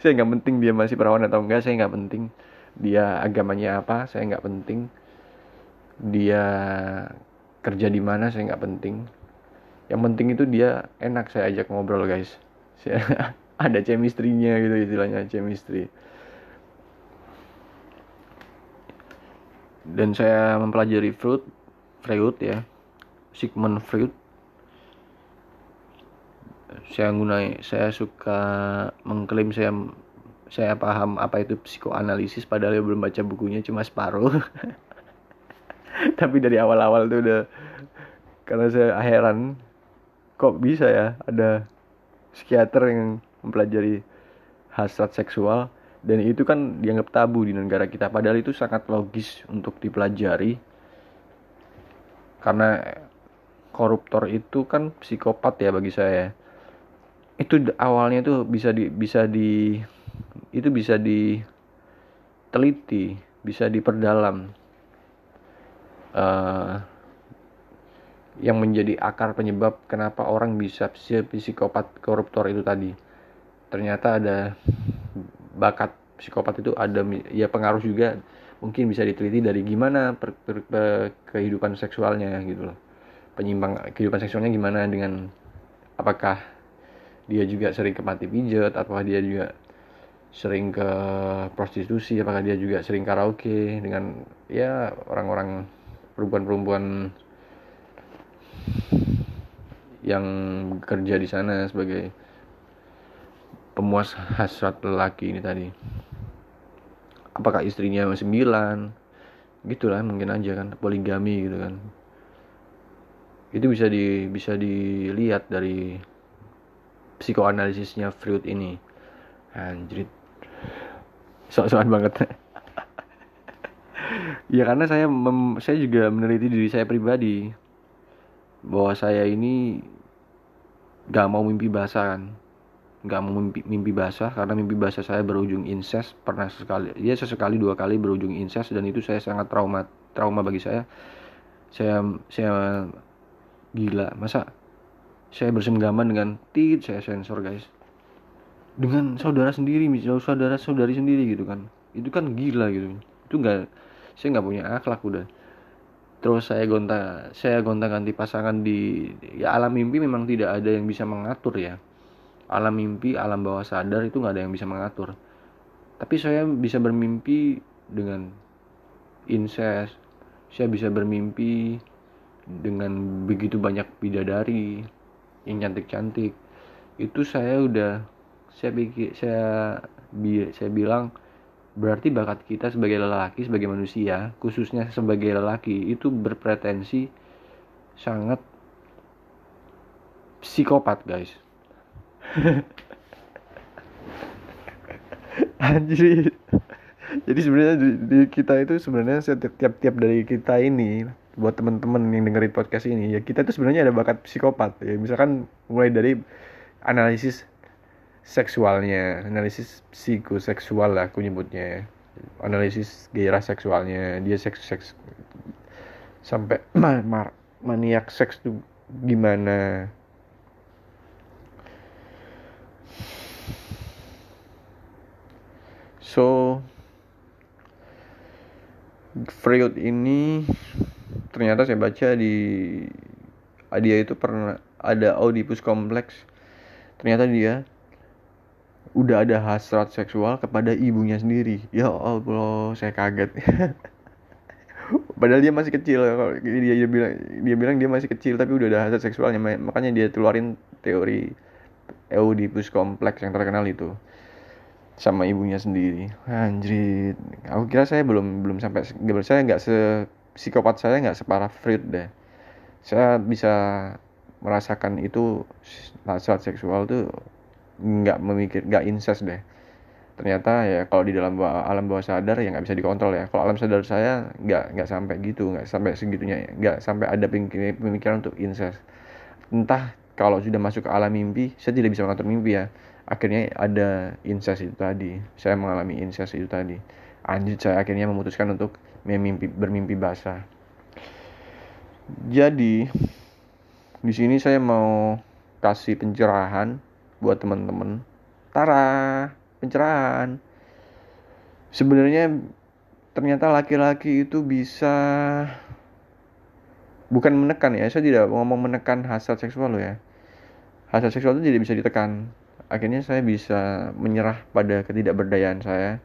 A: Saya nggak penting dia masih perawan atau enggak, saya nggak penting dia agamanya apa, saya nggak penting dia kerja di mana, saya nggak penting. Yang penting itu dia enak saya ajak ngobrol guys. Ada chemistry-nya gitu istilahnya, chemistry. Dan saya mempelajari Freud ya, Sigmund Freud. Saya suka mengklaim saya paham apa itu psikoanalisis, padahal belum baca bukunya, cuma separuh. Tapi dari awal-awal tuh udah, karena saya heran kok bisa ya ada psikiater yang mempelajari hasrat seksual, dan itu kan dianggap tabu di negara kita, padahal itu sangat logis untuk dipelajari. Karena koruptor itu kan psikopat ya bagi saya. Itu awalnya tuh bisa diteliti, bisa diperdalam. Yang menjadi akar penyebab kenapa orang bisa psikopat koruptor itu tadi. Ternyata ada bakat psikopat itu, ada ya pengaruh juga, mungkin bisa diteliti dari gimana kehidupan seksualnya gitu loh. kehidupan seksualnya gimana, dengan apakah dia juga sering ke panti pijat, apakah dia juga sering ke prostitusi, apakah dia juga sering karaoke dengan ya orang-orang perempuan-perempuan yang bekerja di sana sebagai pemuas hasrat lelaki ini tadi. Apakah istrinya 9, gitulah mungkin aja kan, poligami gitu kan. Itu bisa dilihat dari psikoanalisisnya Freud ini. Anjrit, sok-sokan banget. Ya karena saya juga meneliti diri saya pribadi bahwa saya ini gak mau mimpi basah kan, gak mau mimpi basah karena mimpi basah saya berujung incest. Pernah sesekali 2 kali berujung incest, dan itu saya sangat trauma bagi saya. Saya gila, masa saya bersenggaman dengan saya sensor guys, dengan saudara sendiri, misalnya saudari sendiri gitu kan. Itu kan gila gitu. Itu saya nggak punya akhlak udah. Terus saya gonta-ganti pasangan di ya alam mimpi. Memang tidak ada yang bisa mengatur ya. Alam mimpi, alam bawah sadar itu nggak ada yang bisa mengatur. Tapi saya bisa bermimpi dengan incest. Saya bisa bermimpi dengan begitu banyak bidadari yang cantik-cantik. Itu saya bilang berarti bakat kita sebagai lelaki, sebagai manusia, khususnya sebagai lelaki, itu berpretensi sangat psikopat guys. Anjir. Jadi sebenarnya di kita itu sebenarnya setiap dari kita ini, buat teman-teman yang dengerin podcast ini, ya kita itu sebenarnya ada bakat psikopat ya. Misalkan mulai dari analisis seksualnya, analisis psikoseksual lah aku nyebutnya ya. Analisis gairah seksualnya, dia seks sampai maniak seks tuh gimana. So Freud ini ternyata saya baca dia itu pernah ada Oedipus kompleks. Ternyata dia udah ada hasrat seksual kepada ibunya sendiri. Ya Allah, saya kaget. Padahal dia masih kecil. Dia bilang dia masih kecil tapi udah ada hasrat seksualnya. Makanya dia keluarin teori Oedipus kompleks yang terkenal itu sama ibunya sendiri. Anjir, aku kira saya belum sampai, saya nggak psikopat, saya nggak separah Freud deh. Saya bisa merasakan itu hasrat seksual tuh nggak incest deh. Ternyata ya kalau di dalam alam bawah sadar ya nggak bisa dikontrol ya. Kalau alam sadar saya nggak sampai gitu, nggak sampai segitunya, nggak sampai ada pemikiran untuk incest. Entah kalau sudah masuk ke alam mimpi, saya tidak bisa mengatur mimpi ya. Akhirnya ada incest itu tadi, saya mengalami incest itu tadi. Anjir, saya akhirnya memutuskan untuk bermimpi basah. Jadi di sini saya mau kasih pencerahan buat teman-teman. Tara, pencerahan. Sebenarnya ternyata laki-laki itu bisa, bukan menekan ya, saya tidak ngomong menekan hasrat seksual loh ya. Hasrat seksual itu tidak bisa ditekan. Akhirnya saya bisa menyerah pada ketidakberdayaan saya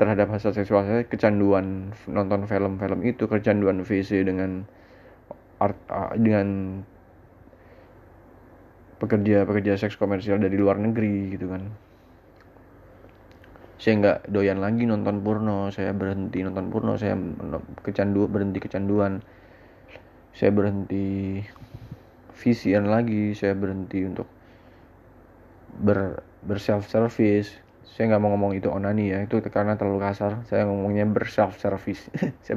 A: terhadap hasrat seksual saya, kecanduan nonton film-film itu, kecanduan VC dengan pekerja seks komersial dari luar negeri gitu kan. Saya nggak doyan lagi nonton porno, saya berhenti nonton porno, saya berhenti kecanduan, saya berhenti VCN lagi, saya berhenti untuk self service. Saya nggak mau ngomong itu onani ya, itu karena terlalu kasar. Saya ngomongnya self service. Saya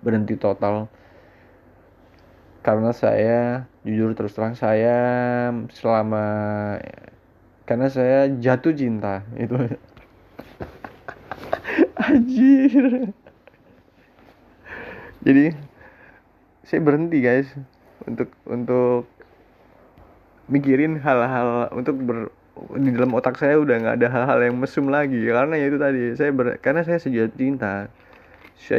A: berhenti total. Karena saya jujur terus terang, karena saya jatuh cinta itu. Anjir. Jadi saya berhenti guys untuk mikirin hal-hal, di dalam otak saya udah nggak ada hal-hal yang mesum lagi, karena ya itu tadi karena saya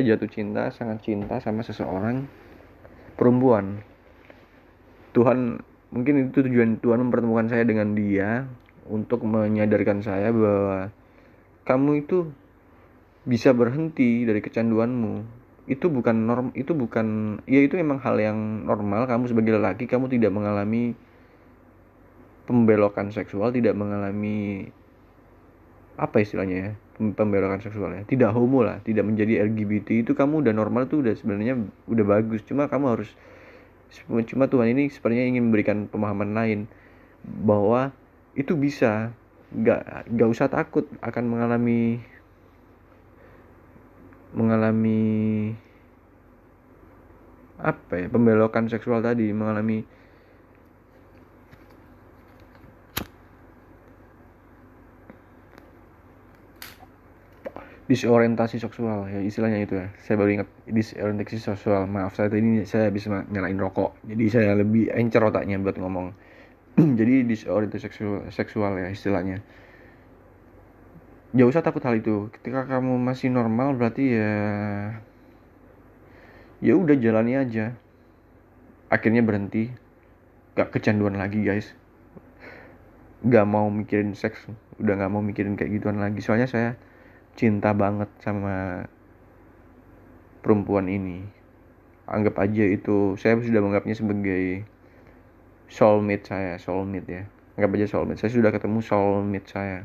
A: jatuh cinta, sangat cinta sama seseorang perempuan. Tuhan, mungkin itu tujuan Tuhan mempertemukan saya dengan dia untuk menyadarkan saya bahwa kamu itu bisa berhenti dari kecanduanmu. Itu bukan ya itu memang hal yang normal. Kamu sebagai lelaki, kamu tidak mengalami pembelokan seksual, tidak mengalami apa istilahnya ya, pembelokan seksualnya, tidak homo lah, tidak menjadi LGBT, itu kamu udah normal tuh, udah sebenarnya udah bagus. Cuma Tuhan ini sepertinya ingin memberikan pemahaman lain bahwa itu bisa, nggak usah takut akan mengalami apa ya, pembelokan seksual tadi, mengalami disorientasi seksual ya, istilahnya itu ya. Saya baru ingat disorientasi seksual. Maaf, saya tadi saya habis nyalain rokok, jadi saya lebih encer otaknya buat ngomong. Jadi disorientasi seksual ya istilahnya. Gak usah takut hal itu. Ketika kamu masih normal, berarti ya udah jalani aja. Akhirnya berhenti, gak kecanduan lagi guys, gak mau mikirin seks, udah gak mau mikirin kayak gituan lagi. Soalnya saya cinta banget sama perempuan ini. Anggap aja itu, saya sudah menganggapnya sebagai soulmate ya. Anggap aja soulmate. Saya sudah ketemu soulmate saya.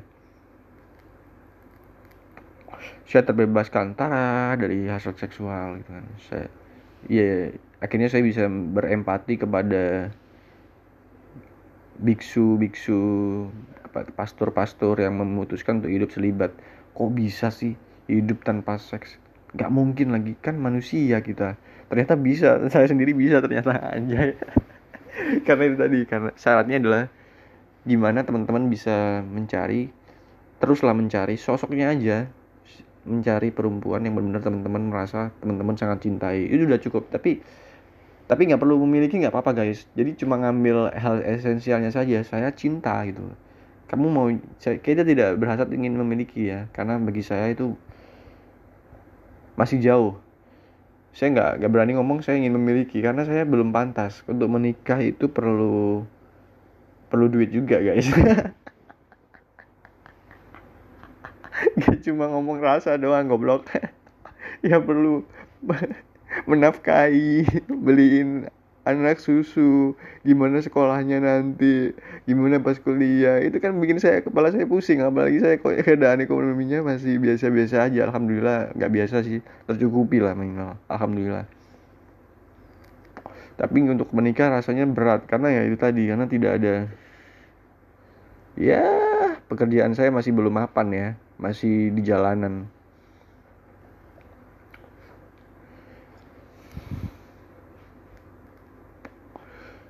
A: Saya terbebaskan dari hasrat seksual gitu kan. Akhirnya saya bisa berempati kepada biksu, pastor yang memutuskan untuk hidup selibat. Kok bisa sih hidup tanpa seks? Gak mungkin lagi, kan manusia kita. Ternyata bisa, saya sendiri bisa ternyata, anjay. Karena itu tadi, karena syaratnya adalah gimana teman-teman bisa teruslah mencari sosoknya aja, mencari perempuan yang benar-benar teman-teman merasa teman-teman sangat cintai. Itu udah cukup. Tapi nggak perlu memiliki, nggak apa-apa guys. Jadi cuma ngambil hal esensialnya saja. Saya cinta gitu. Kamu mau, kita tidak berhasrat ingin memiliki ya, karena bagi saya itu masih jauh. Saya nggak berani ngomong saya ingin memiliki, karena saya belum pantas. Untuk menikah itu perlu duit juga guys. Gak cuma ngomong rasa doang goblok. Ya perlu menafkahi, beliin anak susu, gimana sekolahnya nanti, gimana pas kuliah. Itu kan bikin kepala saya pusing. Apalagi saya keadaan ekonominya masih biasa-biasa aja. Alhamdulillah, nggak biasa sih, tercukupi lah minimal, alhamdulillah. Tapi untuk menikah rasanya berat, karena ya itu tadi, karena tidak ada, ya pekerjaan saya masih belum mapan ya, masih di jalanan.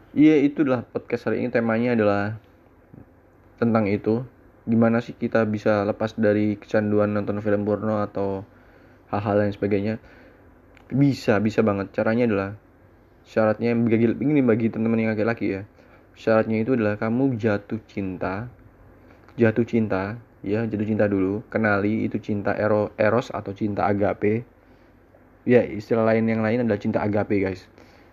A: Iya, itulah podcast hari ini, temanya adalah tentang itu. Gimana sih kita bisa lepas dari kecanduan nonton film porno atau hal-hal lain sebagainya. Bisa banget. Caranya adalah, syaratnya ini bagi teman-teman yang laki-laki ya. Syaratnya itu adalah kamu jatuh cinta ya, jatuh cinta dulu. Kenali itu cinta eros atau cinta agape. Ya, istilah lain yang lain adalah cinta agape guys.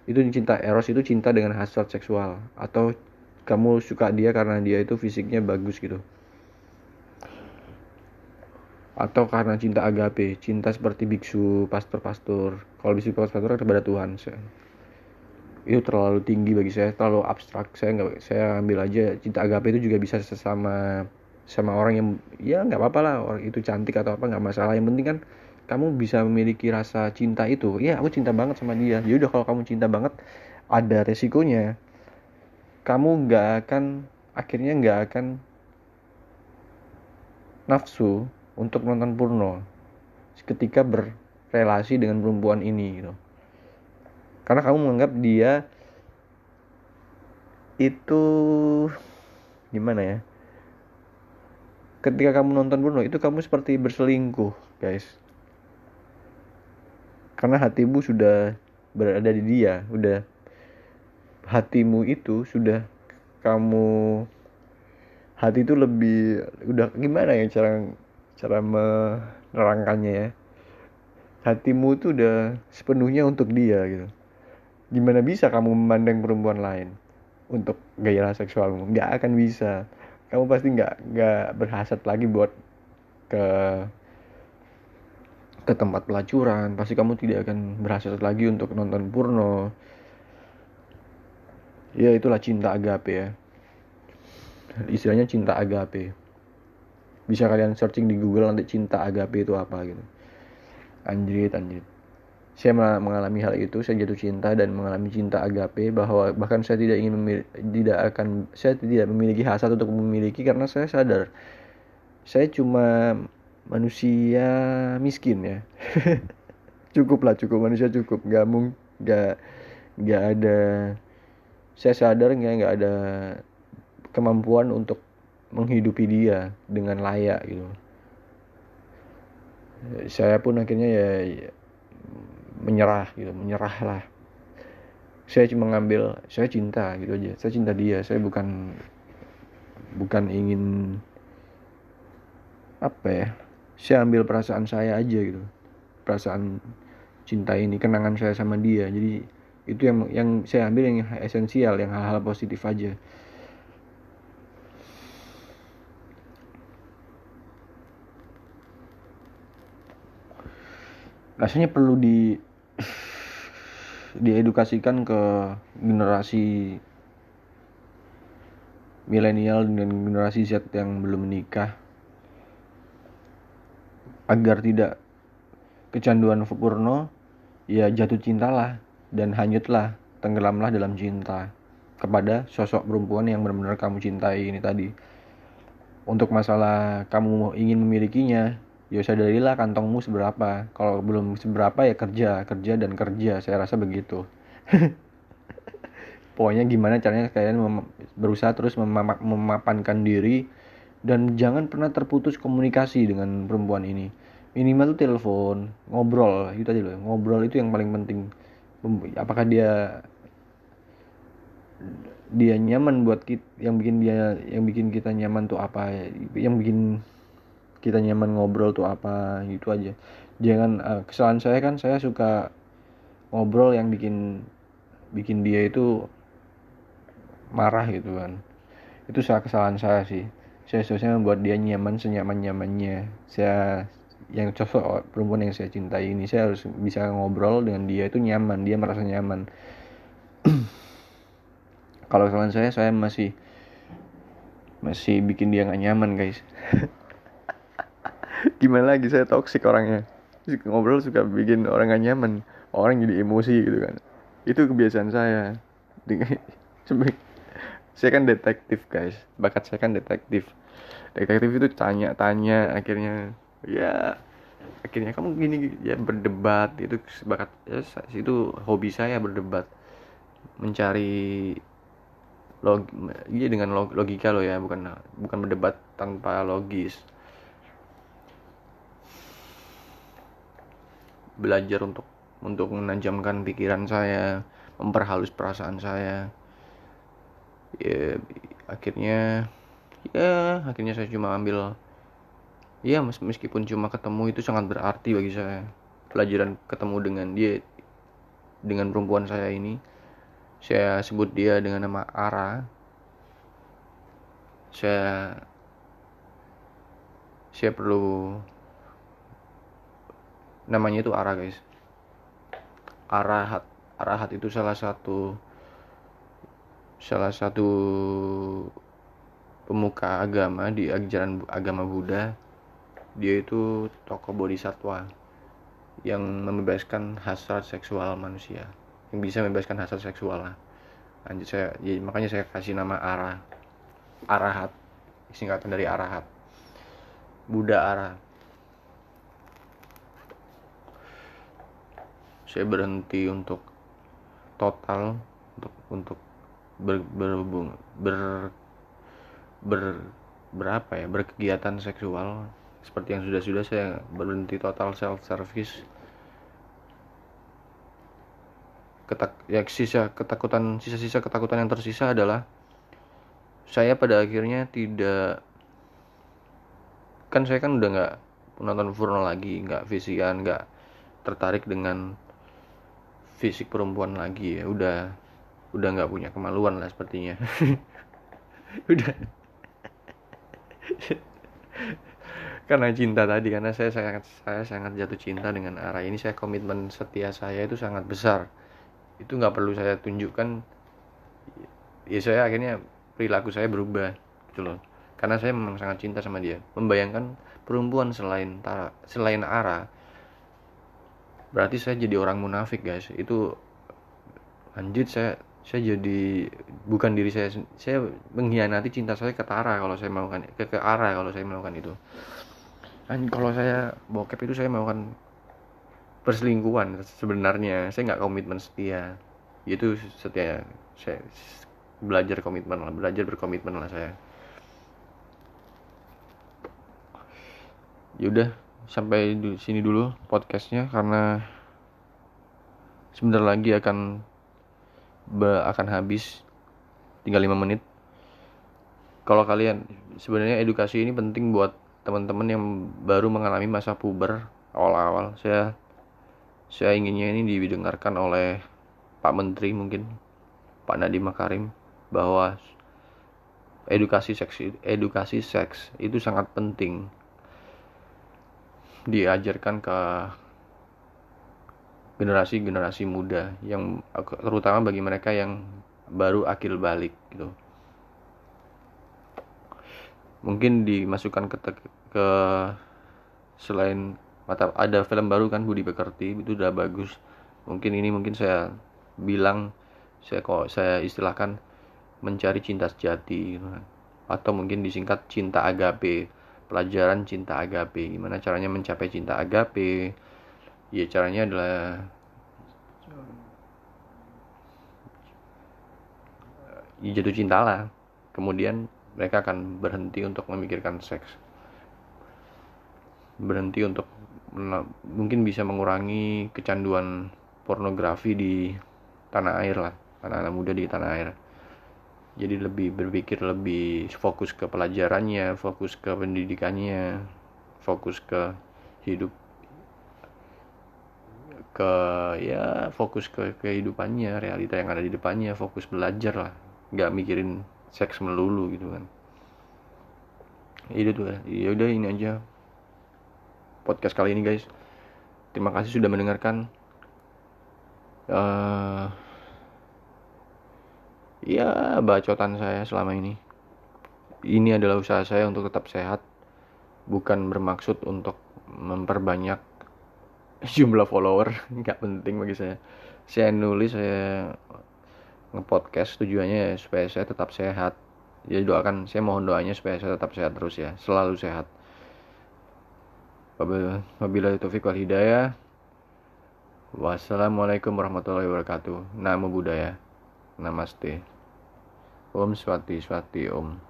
A: Itu cinta eros, itu cinta dengan hasrat seksual, atau kamu suka dia karena dia itu fisiknya bagus gitu, atau karena cinta agape, cinta seperti biksu, pastor. Kalau biksu pastor kepada Tuhan. Itu terlalu tinggi bagi saya, terlalu abstrak. Saya ambil aja cinta agape itu juga bisa sama orang yang ya nggak apa-apa lah, orang itu cantik atau apa, nggak masalah. Yang penting kan kamu bisa memiliki rasa cinta itu. Ya, aku cinta banget sama dia. Ya udah, kalau kamu cinta banget, ada resikonya. Kamu akhirnya nggak akan nafsu untuk nonton porno ketika berrelasi dengan perempuan ini gitu. Karena kamu menganggap dia itu gimana ya? Ketika kamu nonton porno itu kamu seperti berselingkuh, guys. Karena hatimu sudah berada di dia, hatimu itu sudah hati itu lebih, udah gimana ya cara menerangkannya ya. Hatimu itu udah sepenuhnya untuk dia gitu. Gimana bisa kamu memandang perempuan lain? untuk gairah seksualmu, nggak akan bisa. Kamu pasti nggak berhasrat lagi buat ke tempat pelacuran, pasti kamu tidak akan berhasrat lagi untuk nonton porno. Ya itulah cinta agape ya, istilahnya cinta agape. Bisa kalian searching di Google nanti cinta agape itu apa gitu. Anjrit. Saya mengalami hal itu, saya jatuh cinta dan mengalami cinta agape, bahwa bahkan saya saya tidak memiliki hasrat untuk memiliki, karena saya sadar saya cuma manusia miskin ya. Cukup manusia cukup, nggak ada, saya sadar nggak ada kemampuan untuk menghidupi dia dengan layak gitu. Saya pun akhirnya ya menyerah lah. Saya cuma saya cinta gitu aja, saya cinta dia, saya bukan ingin apa ya, saya ambil perasaan saya aja gitu, perasaan cinta ini, kenangan saya sama dia. Jadi itu yang saya ambil, yang esensial, yang hal-hal positif aja. Rasanya perlu diedukasikan ke generasi milenial dan generasi Z yang belum menikah, agar tidak kecanduan porno, ya jatuh cintalah dan hanyutlah, tenggelamlah dalam cinta kepada sosok perempuan yang benar-benar kamu cintai ini tadi. Untuk masalah kamu ingin memilikinya, ya sadarilah kantongmu seberapa. Kalau belum seberapa ya kerja dan kerja. Saya rasa begitu. Pokoknya gimana caranya kalian berusaha terus memapankan diri, dan jangan pernah terputus komunikasi dengan perempuan ini. Minimal tuh telepon, ngobrol, itu aja loh. Ngobrol itu yang paling penting. Apakah dia nyaman buat kita, yang bikin kita nyaman tuh apa, yang bikin kita nyaman ngobrol tuh apa, gitu aja. Jangan kesalahan saya kan, saya suka ngobrol yang bikin dia itu marah gitu kan. Itu kesalahan saya sih. Saya seharusnya membuat dia nyaman senyaman-nyamannya. Yang sosok perempuan yang saya cintai ini, saya harus bisa ngobrol dengan dia itu nyaman, dia merasa nyaman. Kalau kesalahan saya masih bikin dia nggak nyaman guys. Gimana lagi, saya toksik orangnya. Ngobrol suka bikin orang gak nyaman, orang jadi emosi gitu kan. Itu kebiasaan saya. Saya kan detektif guys, bakat saya kan detektif itu tanya akhirnya kamu gini ya, berdebat. Itu bakat ya, itu hobi saya, berdebat, mencari dengan logika loh ya, bukan berdebat tanpa logis. Belajar untuk menajamkan pikiran saya, memperhalus perasaan saya. Ya, akhirnya saya cuma ambil, ya meskipun cuma ketemu, itu sangat berarti bagi saya. Pelajaran ketemu dengan perempuan saya ini, saya sebut dia dengan nama Ara. Saya perlu, namanya itu Ara guys. Arahat itu salah satu pemuka agama di ajaran agama Buddha. Dia itu tokoh bodhisatwa yang membebaskan hasrat seksual manusia, yang bisa membebaskan hasrat seksual lah. Makanya saya kasih nama Arahat, singkatan dari Arahat, Buddha Ara. Saya berhenti untuk total untuk berkegiatan seksual seperti yang sudah saya berhenti total self service. Sisa ketakutan yang tersisa adalah saya pada akhirnya saya kan udah nggak nonton porno lagi, nggak fisikan, nggak tertarik dengan fisik perempuan lagi ya, udah udah nggak punya kemaluan lah sepertinya. Udah. Karena cinta tadi, karena saya sangat jatuh cinta dengan Ara ini. Saya komitmen setia saya itu sangat besar, itu nggak perlu saya tunjukkan. Ya saya akhirnya perilaku saya berubah gitu loh, karena saya memang sangat cinta sama dia. Membayangkan perempuan selain Ara, berarti saya jadi orang munafik guys. Itu anjir, saya jadi bukan diri saya mengkhianati cinta saya ke Tara kalau saya melakukan ke Ara kalau saya melakukan itu. Dan kalau saya bokep itu saya melakukan perselingkuhan sebenarnya. Saya nggak komitmen setia, itu setia. Saya belajar berkomitmen lah saya. Yaudah, sampai di sini dulu podcastnya, karena sebentar lagi akan habis, tinggal 5 menit. Kalau kalian, sebenarnya edukasi ini penting buat teman-teman yang baru mengalami masa puber awal-awal. Saya inginnya ini didengarkan oleh Pak Menteri, mungkin Pak Nadiem Makarim, bahwa edukasi seks itu sangat penting diajarkan ke generasi muda, yang terutama bagi mereka yang baru akil balik gitu. Mungkin dimasukkan ke selain ada film baru kan, Budi Pekerti, itu udah bagus. Mungkin saya istilahkan mencari cinta sejati gitu kan. Atau mungkin disingkat cinta agape, pelajaran cinta agape. Gimana caranya mencapai cinta agape? Ya caranya adalah jatuh cinta lah. Kemudian mereka akan berhenti untuk memikirkan seks, berhenti untuk mungkin bisa mengurangi kecanduan pornografi di tanah air lah, anak-anak muda di tanah air. Jadi lebih berpikir, lebih fokus ke pelajarannya, fokus ke pendidikannya, fokus ke hidup, fokus ke kehidupannya, realita yang ada di depannya, fokus belajar lah, nggak mikirin seks melulu gitu kan. Itu tuh ya udah, ini aja podcast kali ini guys. Terima kasih sudah mendengarkan. Ya bacotan saya selama ini. Ini adalah usaha saya untuk tetap sehat, bukan bermaksud untuk memperbanyak jumlah follower. Nggak penting bagi saya. Saya nulis, saya nge-podcast tujuannya supaya saya tetap sehat. Jadi saya mohon doanya supaya saya tetap sehat terus ya, selalu sehat. Wabillahi taufiq wal hidayah. Wassalamualaikum warahmatullahi wabarakatuh. Namo Buddhaya. Namaste. Om Swati Swati Om.